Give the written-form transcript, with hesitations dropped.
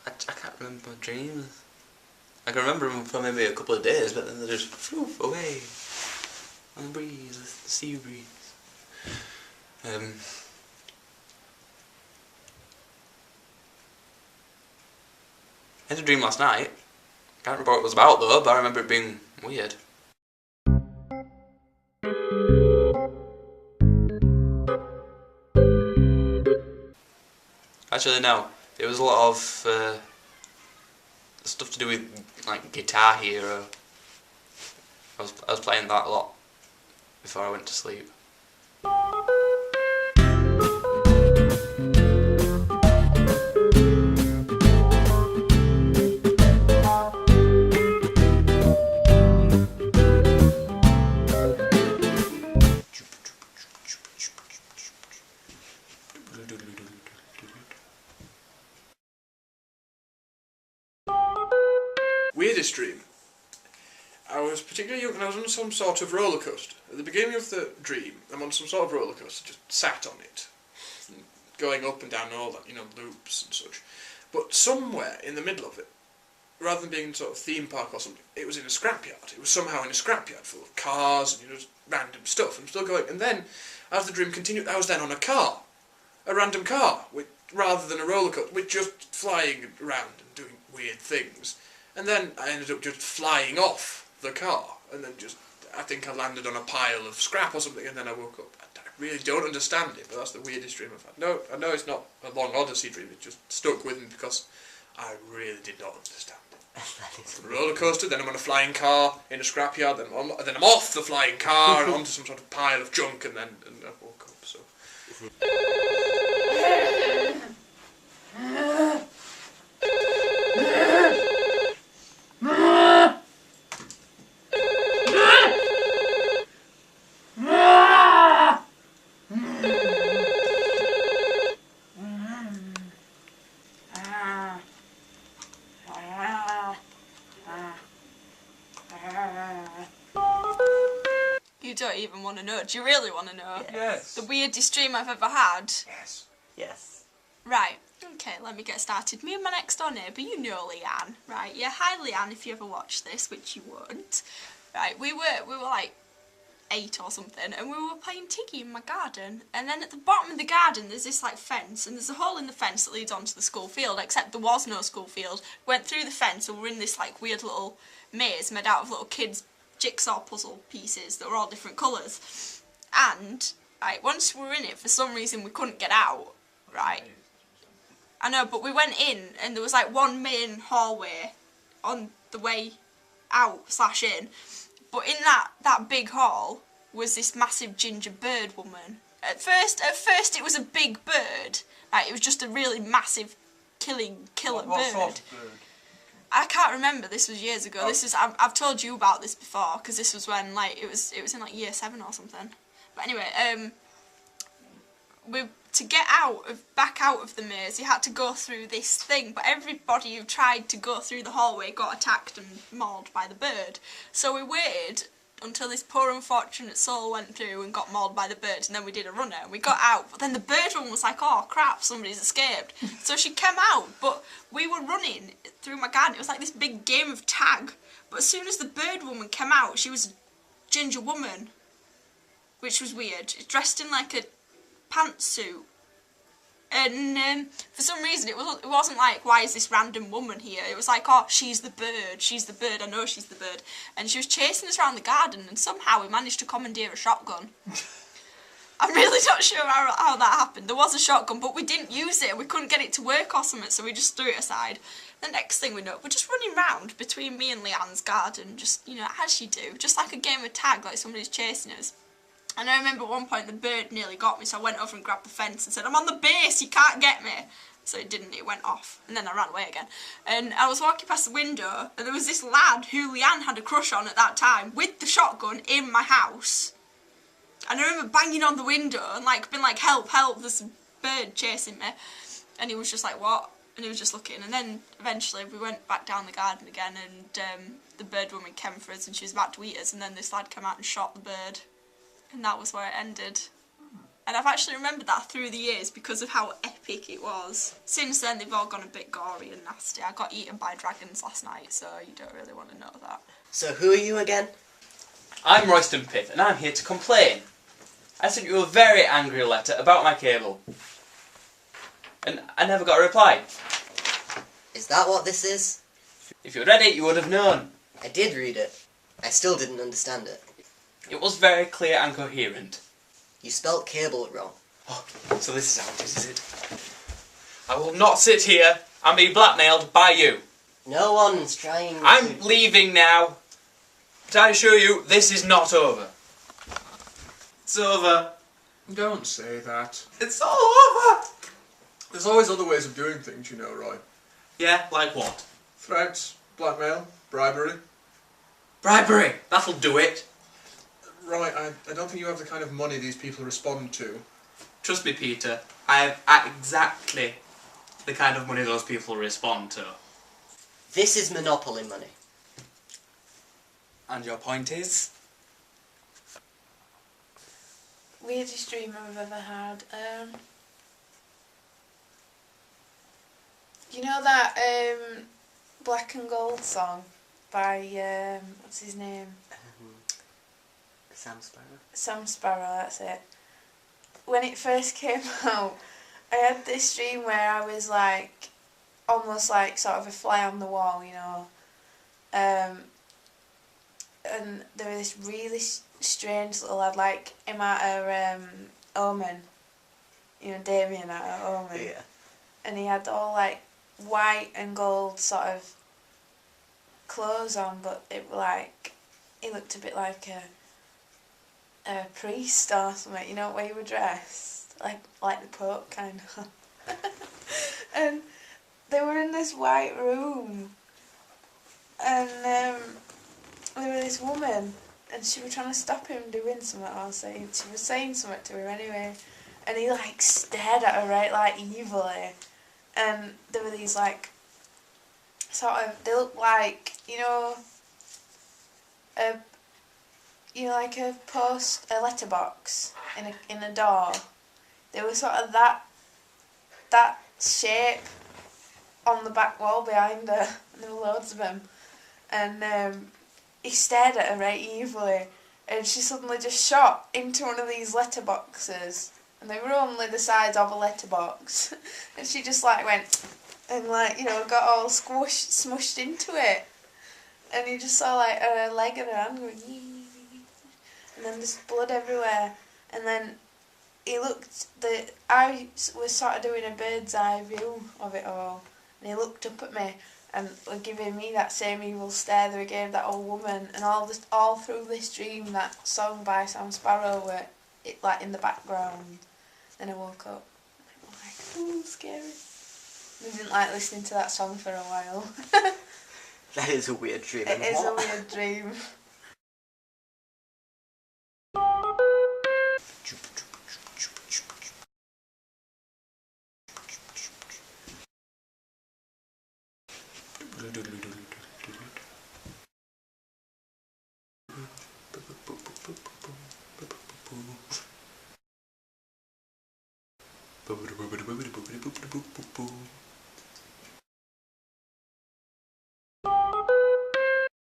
I can't remember my dreams. I can remember them for maybe a couple of days, but then they're just poof, away on the breeze, the sea breeze. I had a dream last night. Can't remember what it was about though, but I remember it being weird. Actually no, it was a lot of stuff to do with like Guitar Hero. I was playing that a lot before I went to sleep. Weirdest dream. I was particularly young and I was on some sort of roller coaster. At the beginning of the dream, I'm on some sort of roller coaster, just sat on it, going up and down and all that, you know, loops and such. But somewhere in the middle of it, rather than being sort of theme park or something, it was in a scrapyard. It was somehow in a scrapyard full of cars and, you know, just random stuff. I'm still going. And then, as the dream continued, I was then on a car. A random car, rather than a roller coaster, with just flying around and doing weird things. And then I ended up just flying off the car, and then just, I think I landed on a pile of scrap or something, and then I woke up. I really don't understand it, but that's the weirdest dream I've had. No, I know it's not a long Odyssey dream, it just stuck with me because I really did not understand it. On a roller coaster, then I'm on a flying car in a scrapyard, then I'm off the flying car and onto some sort of pile of junk, and I woke up, so... You don't even want to know. Do you really want to know? Yes. The weirdest dream I've ever had? Yes. Yes. Right. Okay, let me get started. Me and my next door neighbour, you know Leanne, right? Yeah, hi Leanne if you ever watch this, which you won't. Right, we were like 8 or something, and we were playing Tiggy in my garden, and then at the bottom of the garden there's this like fence, and there's a hole in the fence that leads onto the school field, except there was no school field. Went through the fence and we're in this like weird little maze made out of little kids' jigsaw puzzle pieces that were all different colours. And right, once we were in it, for some reason we couldn't get out, right? I know, but we went in and there was like one main hallway on the way out / in. But in that big hall was this massive ginger bird woman. At first it was a big bird. Like, it was just a really massive killer bird. What sort of bird? I can't remember. This was years ago. This is I've told you about this before because this was when like it was in like year 7 or something. But anyway, to get back out of the maze, you had to go through this thing, but everybody who tried to go through the hallway got attacked and mauled by the bird. So we waited until this poor unfortunate soul went through and got mauled by the bird, and then we did a runner and we got out. But then the bird one was like, oh crap, somebody's escaped. So she came out, but we were running through my garden. It was like this big game of tag. But as soon as the bird woman came out, she was a ginger woman, which was weird. Dressed in like a pantsuit, and for some reason it wasn't like, why is this random woman here? It was like, oh, she's the bird, I know she's the bird. And she was chasing us around the garden, and somehow we managed to commandeer a shotgun. I'm really not sure how that happened. There was a shotgun, but we didn't use it, we couldn't get it to work or something, so we just threw it aside. The next thing we know, we're just running round between me and Leanne's garden, just, you know, as you do, just like a game of tag, like somebody's chasing us. And I remember at one point the bird nearly got me, so I went over and grabbed the fence and said, I'm on the base, you can't get me. So it didn't, it went off. And then I ran away again. And I was walking past the window, and there was this lad who Leanne had a crush on at that time, with the shotgun in my house. And I remember banging on the window and like being like, help, help, there's a bird chasing me. And he was just like, what? And he was just looking. And then eventually we went back down the garden again, and the bird woman came for us and she was about to eat us, and then this lad came out and shot the bird. And that was where it ended. And I've actually remembered that through the years because of how epic it was. Since then, they've all gone a bit gory and nasty. I got eaten by dragons last night, so you don't really want to know that. So who are you again? I'm Royston Pith, and I'm here to complain. I sent you a very angry letter about my cable. And I never got a reply. Is that what this is? If you read it, you would have known. I did read it. I still didn't understand it. It was very clear and coherent. You spelt cable wrong. Oh, so this is how it is it? I will not sit here and be blackmailed by you. No one's trying I'm to... leaving now. But I assure you, this is not over. It's over. Don't say that. It's all over. There's always other ways of doing things, you know, Roy. Yeah, like what? Threats, blackmail, bribery. Bribery. That'll do it. Roy, I don't think you have the kind of money these people respond to. Trust me, Peter. I have exactly the kind of money those people respond to. This is monopoly money. And your point is? Weirdest dream I've ever had. You know that Black and Gold song by what's his name? Sam Sparrow? Sam Sparrow, that's it. When it first came out, I had this dream where I was like, almost like sort of a fly on the wall, you know. And there was this really strange little lad, like him out of Omen. You know, Damien out of Omen. Yeah. And he had all like white and gold sort of clothes on, but it like, he looked a bit like a priest or something, you know, where you were dressed, like the Pope kind of. And they were in this white room, and there was this woman, and she was trying to stop him doing something, she was saying something to him anyway, and he like stared at her right like evilly, and there were these like sort of, they looked like, you know, like a letterbox in a door. They were sort of that shape on the back wall behind her, and there were loads of them. And he stared at her right evilly, and she suddenly just shot into one of these letterboxes, and they were only the size of a letterbox. And she just like went and like, you know, got all smushed into it, and you just saw like her leg and her hand going, and then there's blood everywhere. And then I was sort of doing a bird's eye view of it all, and he looked up at me and was giving me that same evil stare that he gave that old woman. And all through this dream, that song by Sam Sparrow were like in the background. Then I woke up, and I was like, ooh, scary. I didn't like listening to that song for a while. That is a weird dream. It is a weird dream.